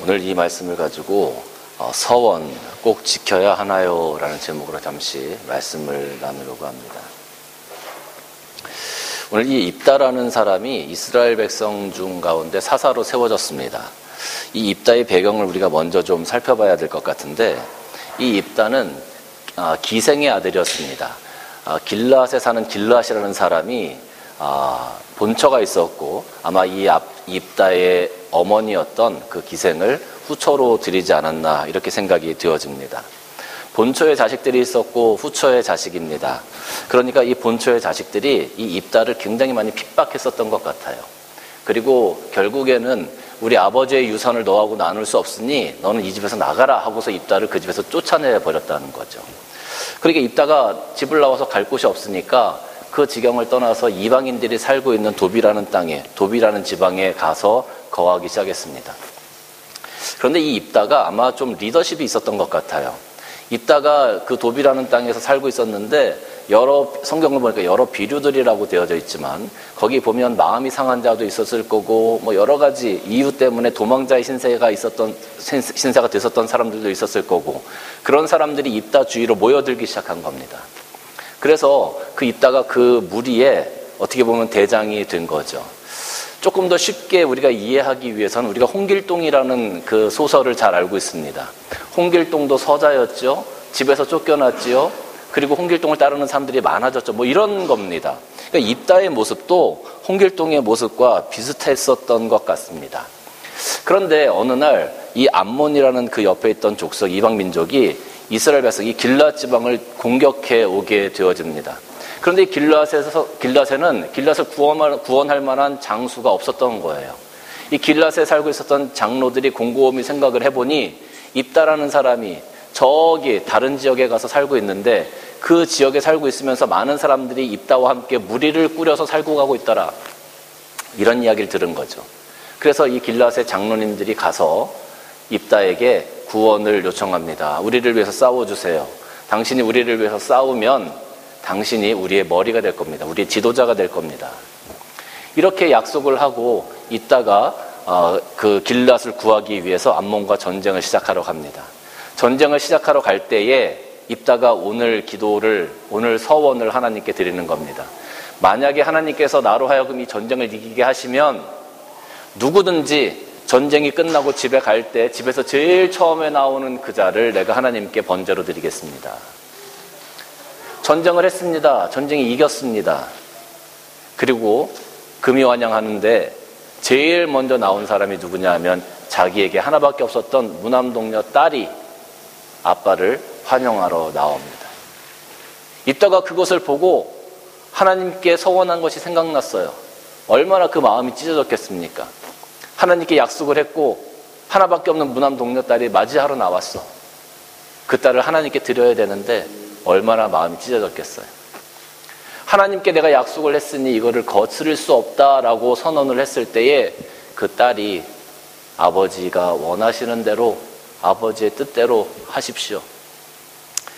오늘 이 말씀을 가지고 서원 꼭 지켜야 하나요? 라는 제목으로 잠시 말씀을 나누려고 합니다. 오늘 이 입다라는 사람이 이스라엘 백성 중 가운데 사사로 세워졌습니다. 이 입다의 배경을 우리가 먼저 좀 살펴봐야 될 것 같은데, 이 입다는 기생의 아들이었습니다. 길앗에 사는 길앗이라는 사람이 본처가 있었고, 아마 이 입다의 어머니였던 그 기생을 후처로 들이지 않았나 이렇게 생각이 되어집니다. 본처의 자식들이 있었고 후처의 자식입니다. 그러니까 이 본처의 자식들이 이 입다를 굉장히 많이 핍박했었던 것 같아요. 그리고 결국에는 우리 아버지의 유산을 너하고 나눌 수 없으니 너는 이 집에서 나가라 하고서 입다를 그 집에서 쫓아내버렸다는 거죠. 그러니까 입다가 집을 나와서 갈 곳이 없으니까 그 지경을 떠나서 이방인들이 살고 있는 도비라는 땅에, 도비라는 지방에 가서 거하기 시작했습니다. 그런데 이 입다가 아마 좀 리더십이 있었던 것 같아요. 입다가 그 도비라는 땅에서 살고 있었는데 성경을 보니까 여러 비류들이라고 되어져 있지만 거기 보면 마음이 상한 자도 있었을 거고 뭐 여러 가지 이유 때문에 도망자의 신세가 됐었던 사람들도 있었을 거고, 그런 사람들이 입다 주위로 모여들기 시작한 겁니다. 그래서 그 입다가 그 무리에 어떻게 보면 대장이 된 거죠. 조금 더 쉽게 우리가 이해하기 위해서는 우리가 홍길동이라는 그 소설을 잘 알고 있습니다. 홍길동도 서자였죠. 집에서 쫓겨났지요. 그리고 홍길동을 따르는 사람들이 많아졌죠. 뭐 이런 겁니다. 그러니까 입다의 모습도 홍길동의 모습과 비슷했었던 것 같습니다. 그런데 어느 날 이 암몬이라는 그 옆에 있던 족속 이방 민족이 이스라엘 백성이 길앗 지방을 공격해 오게 되어집니다. 그런데 길앗에는 길앗을 구원할 만한 장수가 없었던 거예요. 이 길앗에 살고 있었던 장로들이 곰곰이 생각을 해보니 입다라는 사람이 저기 다른 지역에 가서 살고 있는데 그 지역에 살고 있으면서 많은 사람들이 입다와 함께 무리를 꾸려서 살고 가고 있더라, 이런 이야기를 들은 거죠. 그래서 이 길앗의 장로님들이 가서 입다에게 구원을 요청합니다. 우리를 위해서 싸워주세요. 당신이 우리를 위해서 싸우면 당신이 우리의 머리가 될 겁니다. 우리의 지도자가 될 겁니다. 이렇게 약속을 하고 있다가 그 길앗을 구하기 위해서 암몬과 전쟁을 시작하러 갑니다. 전쟁을 시작하러 갈 때에 입다가 오늘 서원을 하나님께 드리는 겁니다. 만약에 하나님께서 나로 하여금 이 전쟁을 이기게 하시면 누구든지 전쟁이 끝나고 집에 갈 때 집에서 제일 처음에 나오는 그 자를 내가 하나님께 번제로 드리겠습니다. 전쟁을 했습니다. 전쟁이 이겼습니다. 그리고 금이환영하는데 제일 먼저 나온 사람이 누구냐 하면 자기에게 하나밖에 없었던 무남동녀 딸이 아빠를 환영하러 나옵니다. 입다가 그것을 보고 하나님께 서원한 것이 생각났어요. 얼마나 그 마음이 찢어졌겠습니까? 하나님께 약속을 했고 하나밖에 없는 무남동녀 딸이 맞이하러 나왔어. 그 딸을 하나님께 드려야 되는데 얼마나 마음이 찢어졌겠어요. 하나님께 내가 약속을 했으니 이거를 거스를 수 없다라고 선언을 했을 때에 그 딸이 아버지가 원하시는 대로 아버지의 뜻대로 하십시오.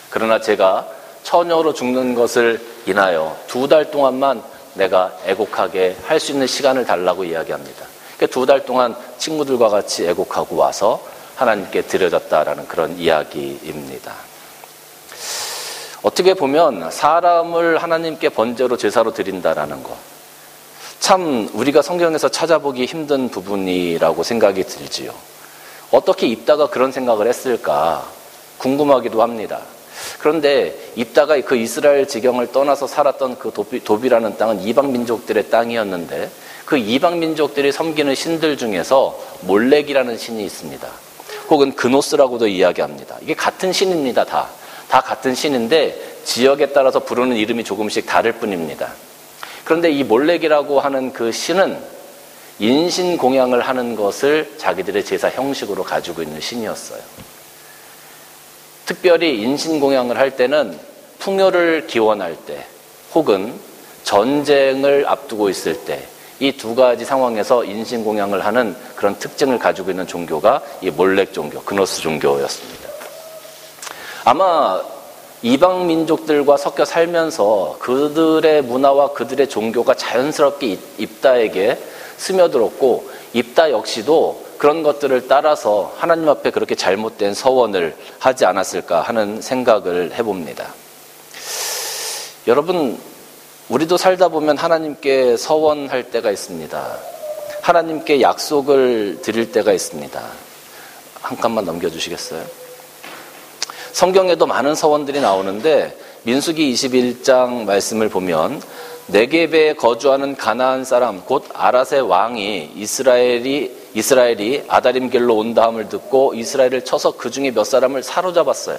그러나 제가 처녀로 죽는 것을 인하여 2달 동안만 내가 애곡하게 할 수 있는 시간을 달라고 이야기합니다. 2달 동안 친구들과 같이 애곡하고 와서 하나님께 드려졌다라는 그런 이야기입니다. 어떻게 보면 사람을 하나님께 번제로 제사로 드린다라는 것, 참 우리가 성경에서 찾아보기 힘든 부분이라고 생각이 들지요. 어떻게 입다가 그런 생각을 했을까 궁금하기도 합니다. 그런데 입다가 그 이스라엘 지경을 떠나서 살았던 그 도비라는 땅은 이방 민족들의 땅이었는데 그 이방 민족들이 섬기는 신들 중에서 몰렉이라는 신이 있습니다. 혹은 그노스라고도 이야기합니다. 이게 같은 신입니다. 다 같은 신인데 지역에 따라서 부르는 이름이 조금씩 다를 뿐입니다. 그런데 이 몰렉이라고 하는 그 신은 인신공양을 하는 것을 자기들의 제사 형식으로 가지고 있는 신이었어요. 특별히 인신공양을 할 때는 풍요를 기원할 때 혹은 전쟁을 앞두고 있을 때 이 2가지 상황에서 인신공양을 하는 그런 특징을 가지고 있는 종교가 이 몰렉 종교, 그노스 종교였습니다. 아마 이방 민족들과 섞여 살면서 그들의 문화와 그들의 종교가 자연스럽게 입다에게 스며들었고 입다 역시도 그런 것들을 따라서 하나님 앞에 그렇게 잘못된 서원을 하지 않았을까 하는 생각을 해봅니다. 여러분, 우리도 살다 보면 하나님께 서원할 때가 있습니다. 하나님께 약속을 드릴 때가 있습니다. 한 칸만 넘겨주시겠어요? 성경에도 많은 서원들이 나오는데 민수기 21장 말씀을 보면 네겝에 거주하는 가나안 사람 곧 아랏의 왕이 이스라엘이 아다림길로 온 다음을 듣고 이스라엘을 쳐서 그 중에 몇 사람을 사로잡았어요.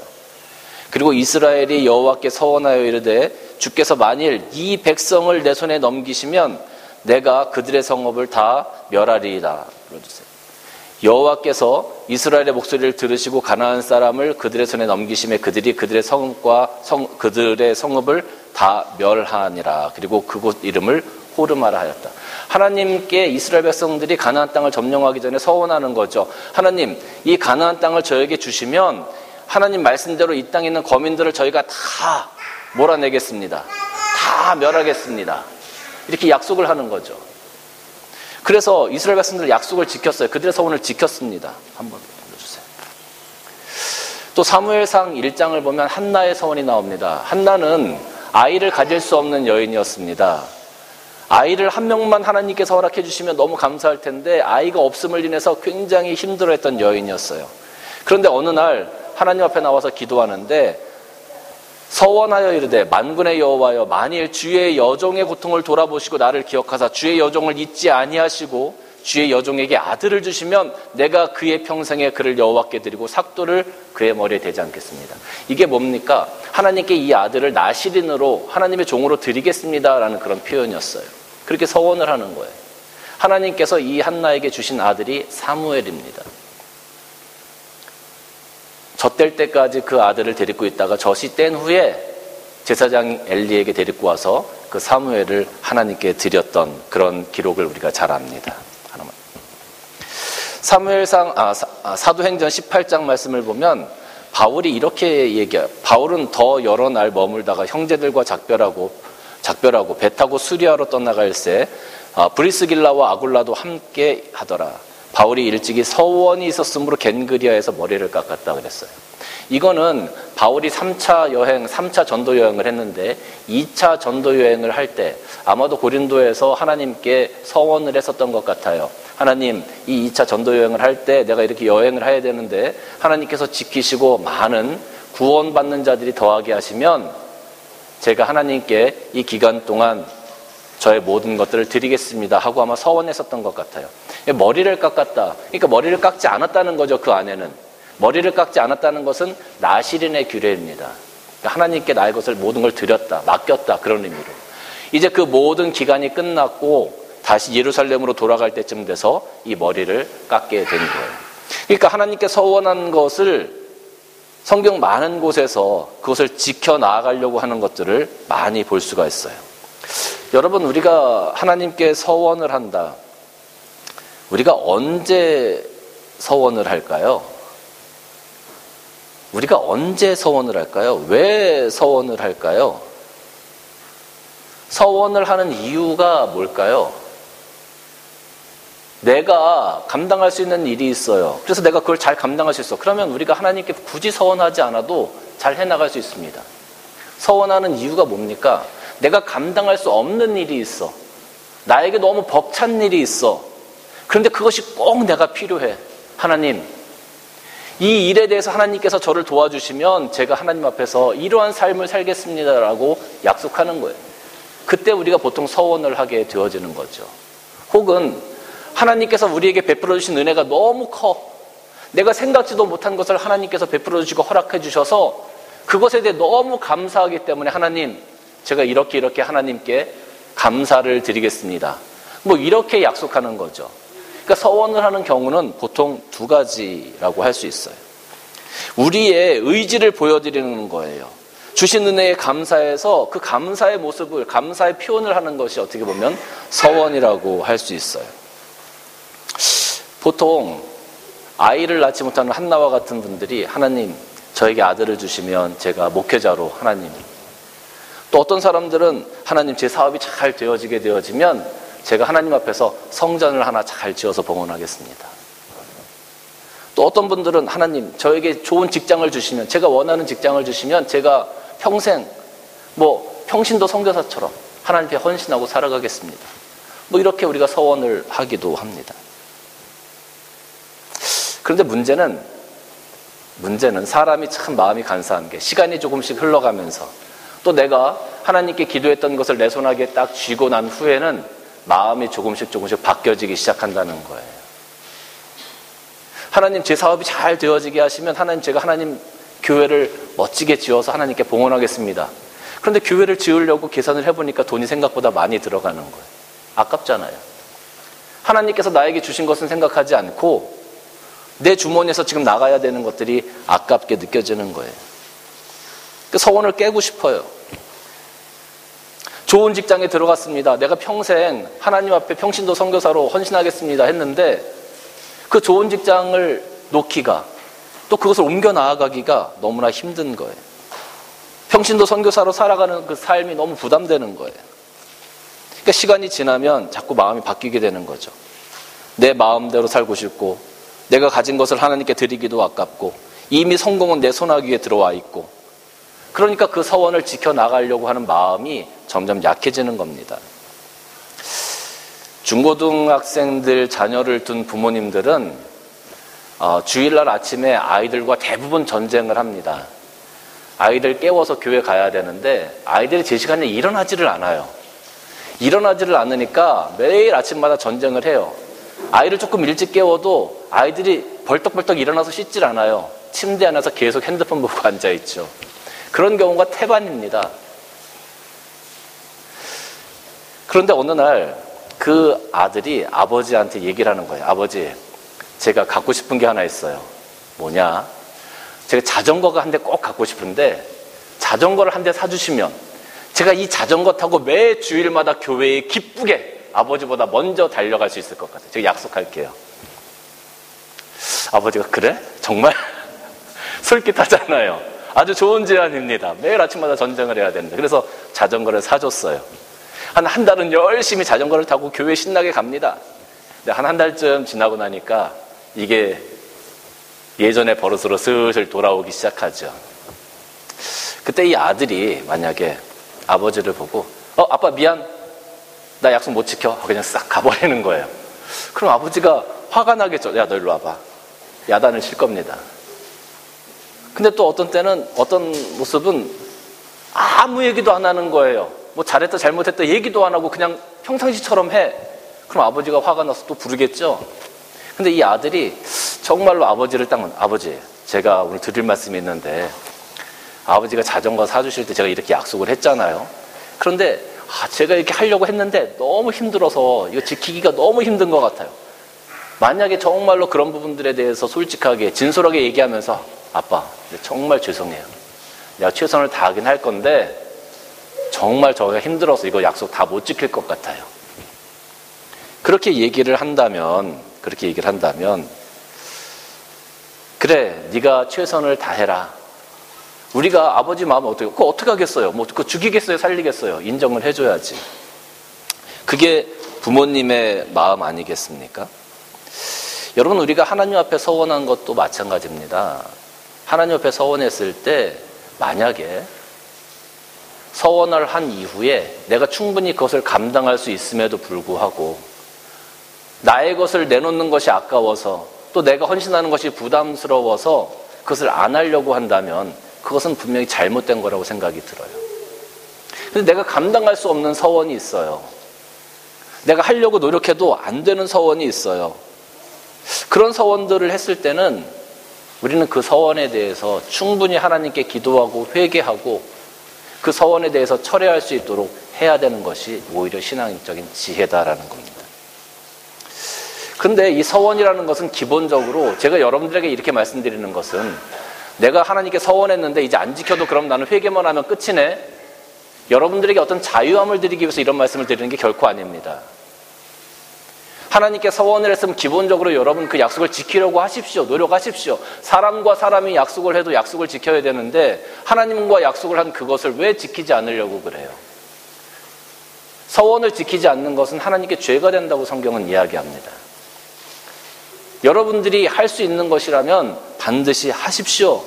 그리고 이스라엘이 여호와께 서원하여 이르되 주께서 만일 이 백성을 내 손에 넘기시면 내가 그들의 성읍을 다 멸하리이다. 불러주세요. 여호와께서 이스라엘의 목소리를 들으시고 가나안 사람을 그들의 손에 넘기심에 그들이 그들의 그들의 성읍을 다 멸하니라. 그리고 그곳 이름을 호르마라 하였다. 하나님께 이스라엘 백성들이 가나안 땅을 점령하기 전에 서원하는 거죠. 하나님, 이 가나안 땅을 저에게 주시면 하나님 말씀대로 이 땅에 있는 거민들을 저희가 다 몰아내겠습니다. 다 멸하겠습니다. 이렇게 약속을 하는 거죠. 그래서 이스라엘 백성들 약속을 지켰어요. 그들의 서원을 지켰습니다. 한번 보여주세요. 또 사무엘상 1장을 보면 한나의 서원이 나옵니다. 한나는 아이를 가질 수 없는 여인이었습니다. 아이를 한 명만 하나님께서 허락해 주시면 너무 감사할 텐데 아이가 없음을 인해서 굉장히 힘들어했던 여인이었어요. 그런데 어느 날 하나님 앞에 나와서 기도하는데 서원하여 이르되 만군의 여호와여 만일 주의 여종의 고통을 돌아보시고 나를 기억하사 주의 여종을 잊지 아니하시고 주의 여종에게 아들을 주시면 내가 그의 평생에 그를 여호와께 드리고 삭도를 그의 머리에 대지 않겠습니다. 이게 뭡니까? 하나님께 이 아들을 나시린으로 하나님의 종으로 드리겠습니다라는 그런 표현이었어요. 그렇게 서원을 하는 거예요. 하나님께서 이 한나에게 주신 아들이 사무엘입니다. 젖될 때까지 그 아들을 데리고 있다가 젖이 뗀 후에 제사장 엘리에게 데리고 와서 그 사무엘을 하나님께 드렸던 그런 기록을 우리가 잘 압니다. 하나만. 사도행전 18장 말씀을 보면 바울이 이렇게 얘기해요. 바울은 더 여러 날 머물다가 형제들과 작별하고 배 타고 수리아로 떠나갈새 브리스길라와 아굴라도 함께 하더라. 바울이 일찍이 서원이 있었으므로 겐그리아에서 머리를 깎았다 그랬어요. 이거는 바울이 3차 전도 여행을 했는데 2차 전도 여행을 할 때 아마도 고린도에서 하나님께 서원을 했었던 것 같아요. 하나님, 이 2차 전도 여행을 할 때 내가 이렇게 여행을 해야 되는데 하나님께서 지키시고 많은 구원받는 자들이 더하게 하시면 제가 하나님께 이 기간 동안 저의 모든 것들을 드리겠습니다 하고 아마 서원했었던 것 같아요. 머리를 깎았다. 그러니까 머리를 깎지 않았다는 거죠. 그 안에는. 머리를 깎지 않았다는 것은 나시린의 규례입니다. 그러니까 하나님께 나의 것을 모든 걸 드렸다. 맡겼다. 그런 의미로. 이제 그 모든 기간이 끝났고 다시 예루살렘으로 돌아갈 때쯤 돼서 이 머리를 깎게 된 거예요. 그러니까 하나님께 서원한 것을 성경 많은 곳에서 그것을 지켜나가려고 하는 것들을 많이 볼 수가 있어요. 여러분, 우리가 하나님께 서원을 한다. 우리가 언제 서원을 할까요? 우리가 언제 서원을 할까요? 왜 서원을 할까요? 서원을 하는 이유가 뭘까요? 내가 감당할 수 있는 일이 있어요. 그래서 내가 그걸 잘 감당할 수 있어. 그러면 우리가 하나님께 굳이 서원하지 않아도 잘 해나갈 수 있습니다. 서원하는 이유가 뭡니까? 내가 감당할 수 없는 일이 있어. 나에게 너무 벅찬 일이 있어. 그런데 그것이 꼭 내가 필요해. 하나님, 이 일에 대해서 하나님께서 저를 도와주시면 제가 하나님 앞에서 이러한 삶을 살겠습니다라고 약속하는 거예요. 그때 우리가 보통 서원을 하게 되어지는 거죠. 혹은 하나님께서 우리에게 베풀어 주신 은혜가 너무 커. 내가 생각지도 못한 것을 하나님께서 베풀어 주시고 허락해 주셔서 그것에 대해 너무 감사하기 때문에 하나님, 제가 이렇게 하나님께 감사를 드리겠습니다. 뭐 이렇게 약속하는 거죠. 그러니까 서원을 하는 경우는 보통 두 가지라고 할 수 있어요. 우리의 의지를 보여드리는 거예요. 주신 은혜에 감사해서 그 감사의 모습을, 감사의 표현을 하는 것이 어떻게 보면 서원이라고 할 수 있어요. 보통 아이를 낳지 못하는 한나와 같은 분들이 하나님, 저에게 아들을 주시면 제가 목회자로 하나님. 또 어떤 사람들은 하나님, 제 사업이 잘 되어지면 제가 하나님 앞에서 성전을 하나 잘 지어서 봉헌하겠습니다. 또 어떤 분들은 하나님 저에게 좋은 직장을 주시면, 제가 원하는 직장을 주시면 제가 평생 평신도 선교사처럼 하나님께 헌신하고 살아가겠습니다. 이렇게 우리가 서원을 하기도 합니다. 그런데 문제는 사람이 참 마음이 간사한 게, 시간이 조금씩 흘러가면서 또 내가 하나님께 기도했던 것을 내 손아귀에 딱 쥐고 난 후에는 마음이 조금씩 바뀌어지기 시작한다는 거예요. 하나님 제 사업이 잘 되어지게 하시면 하나님 제가 하나님 교회를 멋지게 지어서 하나님께 봉헌하겠습니다. 그런데 교회를 지으려고 계산을 해보니까 돈이 생각보다 많이 들어가는 거예요. 아깝잖아요. 하나님께서 나에게 주신 것은 생각하지 않고 내 주머니에서 지금 나가야 되는 것들이 아깝게 느껴지는 거예요. 그 서원을 깨고 싶어요. 좋은 직장에 들어갔습니다. 내가 평생 하나님 앞에 평신도 선교사로 헌신하겠습니다 했는데 그 좋은 직장을 놓기가, 또 그것을 옮겨 나아가기가 너무나 힘든 거예요. 평신도 선교사로 살아가는 그 삶이 너무 부담되는 거예요. 그러니까 시간이 지나면 자꾸 마음이 바뀌게 되는 거죠. 내 마음대로 살고 싶고, 내가 가진 것을 하나님께 드리기도 아깝고, 이미 성공은 내 손아귀에 들어와 있고, 그러니까 그 서원을 지켜나가려고 하는 마음이 점점 약해지는 겁니다. 중고등학생들 자녀를 둔 부모님들은 주일날 아침에 아이들과 대부분 전쟁을 합니다. 아이들 깨워서 교회 가야 되는데 아이들이 제 시간에 일어나지를 않아요. 일어나지를 않으니까 매일 아침마다 전쟁을 해요. 아이를 조금 일찍 깨워도 아이들이 벌떡벌떡 일어나서 씻질 않아요. 침대 안에서 계속 핸드폰 보고 앉아있죠. 그런 경우가 태반입니다. 그런데 어느 날 그 아들이 아버지한테 얘기를 하는 거예요. 아버지, 제가 갖고 싶은 게 하나 있어요. 뭐냐? 제가 자전거가 한 대 꼭 갖고 싶은데 자전거를 한 대 사주시면 제가 이 자전거 타고 매 주일마다 교회에 기쁘게 아버지보다 먼저 달려갈 수 있을 것 같아요. 제가 약속할게요. 아버지가 그래? 정말? 솔깃하잖아요. 아주 좋은 제안입니다. 매일 아침마다 전쟁을 해야 된다. 그래서 자전거를 사줬어요. 한 달은 열심히 자전거를 타고 교회 신나게 갑니다. 근데 한 달쯤 지나고 나니까 이게 예전의 버릇으로 슬슬 돌아오기 시작하죠. 그때 이 아들이 만약에 아버지를 보고 아빠 미안, 나 약속 못 지켜, 그냥 싹 가버리는 거예요. 그럼 아버지가 화가 나겠죠. 야, 너 일로 와봐. 야단을 칠 겁니다. 근데 또 어떤 때는, 어떤 모습은 아무 얘기도 안 하는 거예요. 잘했다 잘못했다 얘기도 안 하고 그냥 평상시처럼 해. 그럼 아버지가 화가 나서 또 부르겠죠. 근데 이 아들이 정말로 아버지를 아버지, 제가 오늘 드릴 말씀이 있는데 아버지가 자전거 사주실 때 제가 이렇게 약속을 했잖아요. 그런데 제가 이렇게 하려고 했는데 너무 힘들어서 이거 지키기가 너무 힘든 것 같아요. 만약에 정말로 그런 부분들에 대해서 솔직하게 진솔하게 얘기하면서 아빠, 정말 죄송해요. 내가 최선을 다하긴 할 건데 정말 저희가 힘들어서 이거 약속 다 못 지킬 것 같아요. 그렇게 얘기를 한다면 그래, 네가 최선을 다해라. 우리가 아버지 마음을 그거 어떻게 하겠어요? 그거 죽이겠어요? 살리겠어요? 인정을 해줘야지. 그게 부모님의 마음 아니겠습니까? 여러분, 우리가 하나님 앞에 서원한 것도 마찬가지입니다. 하나님 앞에 서원했을 때 만약에 서원을 한 이후에 내가 충분히 그것을 감당할 수 있음에도 불구하고 나의 것을 내놓는 것이 아까워서 또 내가 헌신하는 것이 부담스러워서 그것을 안 하려고 한다면 그것은 분명히 잘못된 거라고 생각이 들어요. 근데 내가 감당할 수 없는 서원이 있어요. 내가 하려고 노력해도 안 되는 서원이 있어요. 그런 서원들을 했을 때는 우리는 그 서원에 대해서 충분히 하나님께 기도하고 회개하고 그 서원에 대해서 철회할 수 있도록 해야 되는 것이 오히려 신앙적인 지혜다라는 겁니다. 근데 이 서원이라는 것은 기본적으로 제가 여러분들에게 이렇게 말씀드리는 것은 내가 하나님께 서원했는데 이제 안 지켜도 그럼 나는 회개만 하면 끝이네. 여러분들에게 어떤 자유함을 드리기 위해서 이런 말씀을 드리는 게 결코 아닙니다. 하나님께 서원을 했으면 기본적으로 여러분 그 약속을 지키려고 하십시오. 노력하십시오. 사람과 사람이 약속을 해도 약속을 지켜야 되는데 하나님과 약속을 한 그것을 왜 지키지 않으려고 그래요? 서원을 지키지 않는 것은 하나님께 죄가 된다고 성경은 이야기합니다. 여러분들이 할 수 있는 것이라면 반드시 하십시오.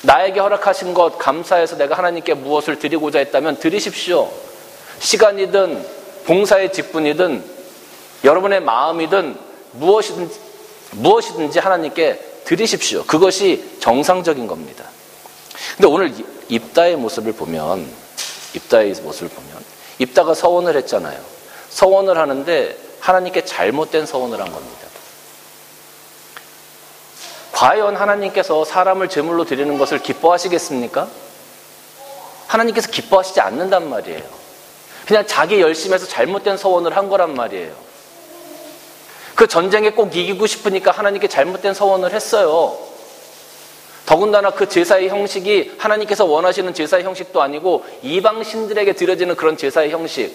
나에게 허락하신 것 감사해서 내가 하나님께 무엇을 드리고자 했다면 드리십시오. 시간이든 봉사의 직분이든 여러분의 마음이든 무엇이든지 하나님께 드리십시오. 그것이 정상적인 겁니다. 근데 오늘 입다의 모습을 보면 입다가 서원을 했잖아요. 서원을 하는데 하나님께 잘못된 서원을 한 겁니다. 과연 하나님께서 사람을 제물로 드리는 것을 기뻐하시겠습니까? 하나님께서 기뻐하시지 않는단 말이에요. 그냥 자기 열심에서 잘못된 서원을 한 거란 말이에요. 그 전쟁에 꼭 이기고 싶으니까 하나님께 잘못된 서원을 했어요. 더군다나 그 제사의 형식이 하나님께서 원하시는 제사의 형식도 아니고 이방 신들에게 드려지는 그런 제사의 형식,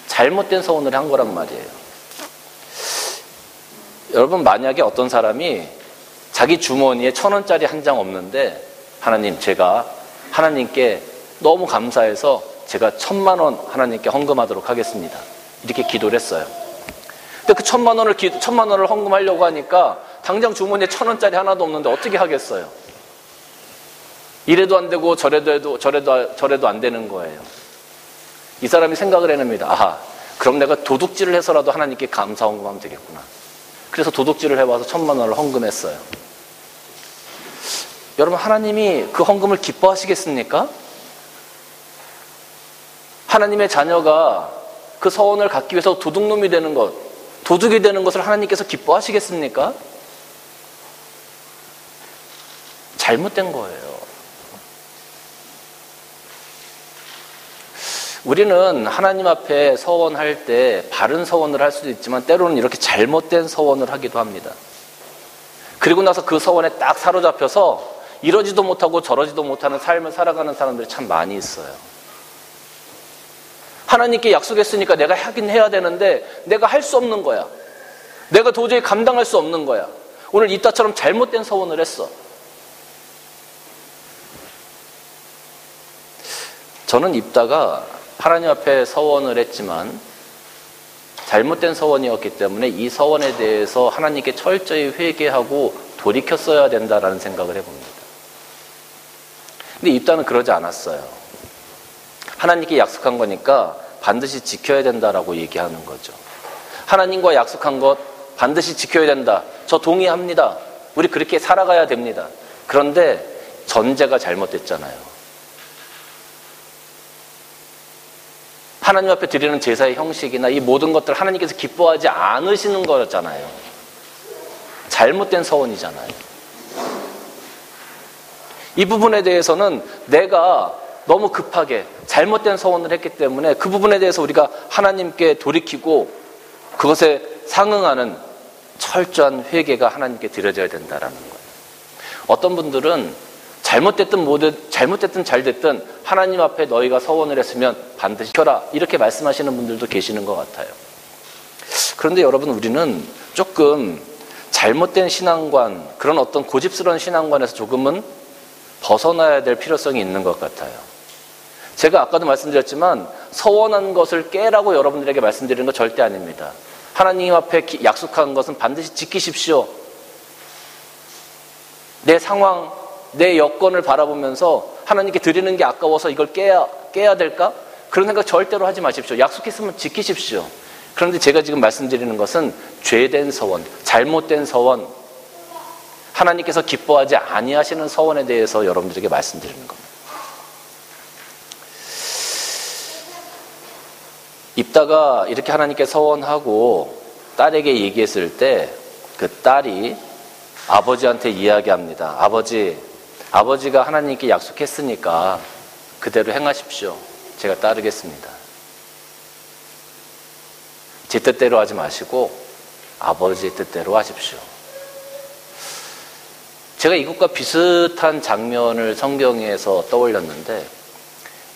잘못된 서원을 한 거란 말이에요. 여러분, 만약에 어떤 사람이 자기 주머니에 1,000원짜리 한 장 없는데, 하나님, 제가 하나님께 너무 감사해서 제가 1,000만 원 하나님께 헌금하도록 하겠습니다, 이렇게 기도를 했어요. 근데 그 1,000만 원을 헌금하려고 하니까 당장 주머니에 1,000원짜리 하나도 없는데 어떻게 하겠어요? 이래도 안 되고 저래도 안 되는 거예요. 이 사람이 생각을 해냅니다. 아하, 그럼 내가 도둑질을 해서라도 하나님께 감사 헌금하면 되겠구나. 그래서 도둑질을 해와서 1,000만 원을 헌금했어요. 여러분, 하나님이 그 헌금을 기뻐하시겠습니까? 하나님의 자녀가 그 서원을 갖기 위해서 도둑놈이 되는 것, 도둑이 되는 것을 하나님께서 기뻐하시겠습니까? 잘못된 거예요. 우리는 하나님 앞에 서원할 때 바른 서원을 할 수도 있지만 때로는 이렇게 잘못된 서원을 하기도 합니다. 그리고 나서 그 서원에 딱 사로잡혀서 이러지도 못하고 저러지도 못하는 삶을 살아가는 사람들이 참 많이 있어요. 하나님께 약속했으니까 내가 하긴 해야 되는데 내가 할 수 없는 거야. 내가 도저히 감당할 수 없는 거야. 오늘 입다처럼 잘못된 서원을 했어. 저는 입다가 하나님 앞에 서원을 했지만 잘못된 서원이었기 때문에 이 서원에 대해서 하나님께 철저히 회개하고 돌이켰어야 된다라는 생각을 해봅니다. 근데 입다는 그러지 않았어요. 하나님께 약속한 거니까 반드시 지켜야 된다라고 얘기하는 거죠. 하나님과 약속한 것 반드시 지켜야 된다. 저 동의합니다. 우리 그렇게 살아가야 됩니다. 그런데 전제가 잘못됐잖아요. 하나님 앞에 드리는 제사의 형식이나 이 모든 것들 하나님께서 기뻐하지 않으시는 거였잖아요. 잘못된 서원이잖아요. 이 부분에 대해서는 내가 너무 급하게 잘못된 서원을 했기 때문에 그 부분에 대해서 우리가 하나님께 돌이키고 그것에 상응하는 철저한 회개가 하나님께 드려져야 된다라는 거예요. 어떤 분들은 잘못됐든 잘됐든 하나님 앞에 너희가 서원을 했으면 반드시 지켜라, 이렇게 말씀하시는 분들도 계시는 것 같아요. 그런데 여러분, 우리는 조금 잘못된 신앙관, 그런 어떤 고집스러운 신앙관에서 조금은 벗어나야 될 필요성이 있는 것 같아요. 제가 아까도 말씀드렸지만 서원한 것을 깨라고 여러분들에게 말씀드리는 거 절대 아닙니다. 하나님 앞에 약속한 것은 반드시 지키십시오. 내 상황, 내 여건을 바라보면서 하나님께 드리는 게 아까워서 이걸 깨야 될까? 그런 생각 절대로 하지 마십시오. 약속했으면 지키십시오. 그런데 제가 지금 말씀드리는 것은 죄된 서원, 잘못된 서원, 하나님께서 기뻐하지 아니하시는 서원에 대해서 여러분들에게 말씀드리는 겁니다. 입다가 이렇게 하나님께 서원하고 딸에게 얘기했을 때 그 딸이 아버지한테 이야기합니다. 아버지가 하나님께 약속했으니까 그대로 행하십시오. 제가 따르겠습니다. 제 뜻대로 하지 마시고 아버지의 뜻대로 하십시오. 제가 이것과 비슷한 장면을 성경에서 떠올렸는데,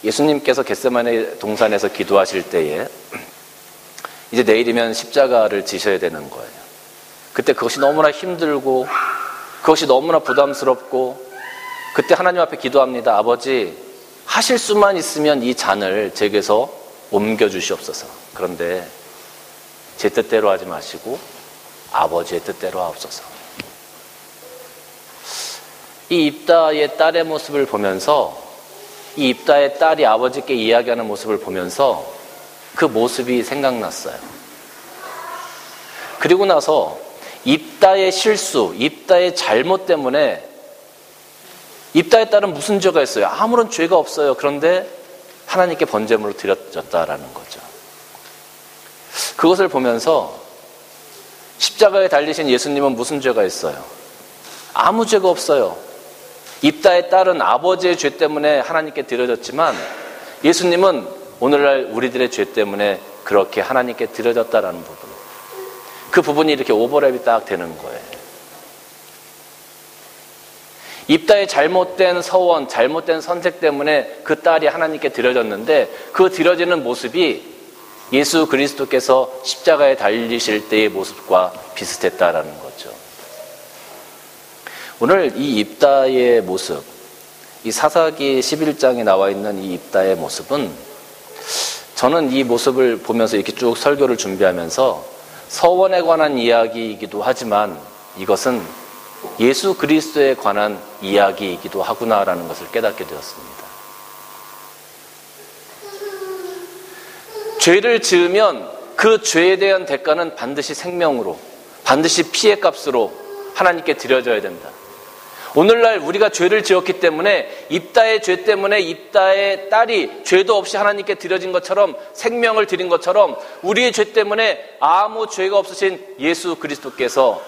예수님께서 겟세마네 동산에서 기도하실 때에 이제 내일이면 십자가를 지셔야 되는 거예요. 그때 그것이 너무나 힘들고 그것이 너무나 부담스럽고 그때 하나님 앞에 기도합니다. 아버지, 하실 수만 있으면 이 잔을 제게서 옮겨주시옵소서. 그런데 제 뜻대로 하지 마시고 아버지의 뜻대로 하옵소서. 이 입다의 딸의 모습을 보면서, 이 입다의 딸이 아버지께 이야기하는 모습을 보면서 그 모습이 생각났어요. 그리고 나서 입다의 실수, 입다의 잘못 때문에 입다의 딸은 무슨 죄가 있어요? 아무런 죄가 없어요. 그런데 하나님께 번제물로 드려졌다라는 거죠. 그것을 보면서 십자가에 달리신 예수님은 무슨 죄가 있어요? 아무 죄가 없어요. 입다의 딸은 아버지의 죄 때문에 하나님께 드려졌지만 예수님은 오늘날 우리들의 죄 때문에 그렇게 하나님께 드려졌다라는 부분. 그 부분이 이렇게 오버랩이 딱 되는 거예요. 입다의 잘못된 서원, 잘못된 선택 때문에 그 딸이 하나님께 드려졌는데 그 드려지는 모습이 예수 그리스도께서 십자가에 달리실 때의 모습과 비슷했다라는 거죠. 오늘 이 입다의 모습, 이 사사기 11장에 나와 있는 이 입다의 모습은 저는 이 모습을 보면서 이렇게 쭉 설교를 준비하면서 서원에 관한 이야기이기도 하지만 이것은 예수 그리스도에 관한 이야기이기도 하구나라는 것을 깨닫게 되었습니다. 죄를 지으면 그 죄에 대한 대가는 반드시 생명으로, 반드시 피의 값으로 하나님께 드려져야 된다. 오늘날 우리가 죄를 지었기 때문에 입다의 죄 때문에 입다의 딸이 죄도 없이 하나님께 드려진 것처럼 생명을 드린 것처럼 우리의 죄 때문에 아무 죄가 없으신 예수 그리스도께서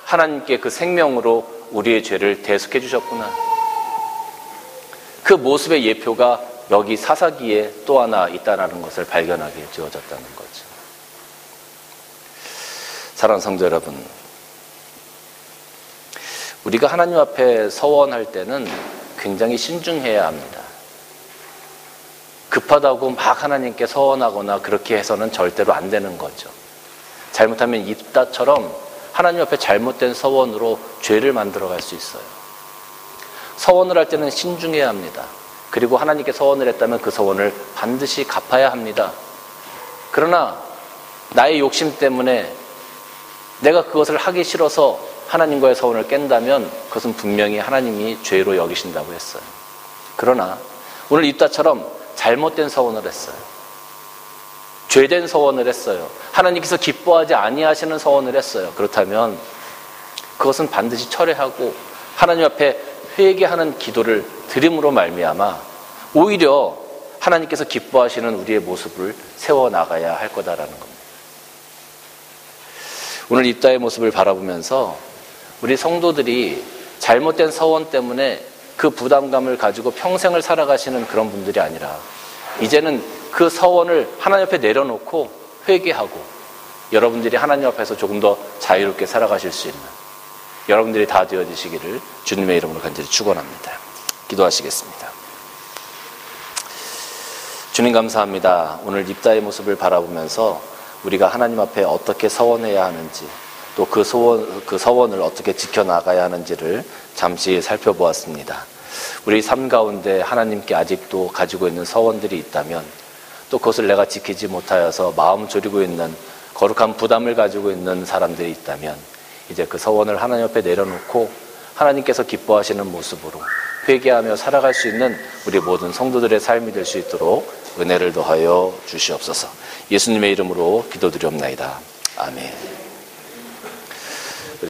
하나님께 그 생명으로 우리의 죄를 대속해 주셨구나. 그 모습의 예표가 여기 사사기에 또 하나 있다는 것을 발견하게 되어졌다는 거죠. 사랑하는 성도 여러분, 우리가 하나님 앞에 서원할 때는 굉장히 신중해야 합니다. 급하다고 막 하나님께 서원하거나 그렇게 해서는 절대로 안 되는 거죠. 잘못하면 입다처럼 하나님 앞에 잘못된 서원으로 죄를 만들어갈 수 있어요. 서원을 할 때는 신중해야 합니다. 그리고 하나님께 서원을 했다면 그 서원을 반드시 갚아야 합니다. 그러나 나의 욕심 때문에 내가 그것을 하기 싫어서 하나님과의 서원을 깬다면 그것은 분명히 하나님이 죄로 여기신다고 했어요. 그러나 오늘 입다처럼 잘못된 서원을 했어요. 죄된 서원을 했어요. 하나님께서 기뻐하지 아니하시는 서원을 했어요. 그렇다면 그것은 반드시 철회하고 하나님 앞에 회개하는 기도를 드림으로 말미암아 오히려 하나님께서 기뻐하시는 우리의 모습을 세워나가야 할 거다라는 겁니다. 오늘 입다의 모습을 바라보면서 우리 성도들이 잘못된 서원 때문에 그 부담감을 가지고 평생을 살아가시는 그런 분들이 아니라 이제는 그 서원을 하나님 앞에 내려놓고 회개하고 여러분들이 하나님 앞에서 조금 더 자유롭게 살아가실 수 있는 여러분들이 다 되어지시기를 주님의 이름으로 간절히 축원합니다. 기도하시겠습니다. 주님 감사합니다. 오늘 입다의 모습을 바라보면서 우리가 하나님 앞에 어떻게 서원해야 하는지 또 그 서원을 어떻게 지켜나가야 하는지를 잠시 살펴보았습니다. 우리 삶 가운데 하나님께 아직도 가지고 있는 서원들이 있다면 또 그것을 내가 지키지 못하여서 마음 졸이고 있는 거룩한 부담을 가지고 있는 사람들이 있다면 이제 그 서원을 하나님 앞에 내려놓고 하나님께서 기뻐하시는 모습으로 회개하며 살아갈 수 있는 우리 모든 성도들의 삶이 될 수 있도록 은혜를 더하여 주시옵소서. 예수님의 이름으로 기도드리옵나이다. 아멘.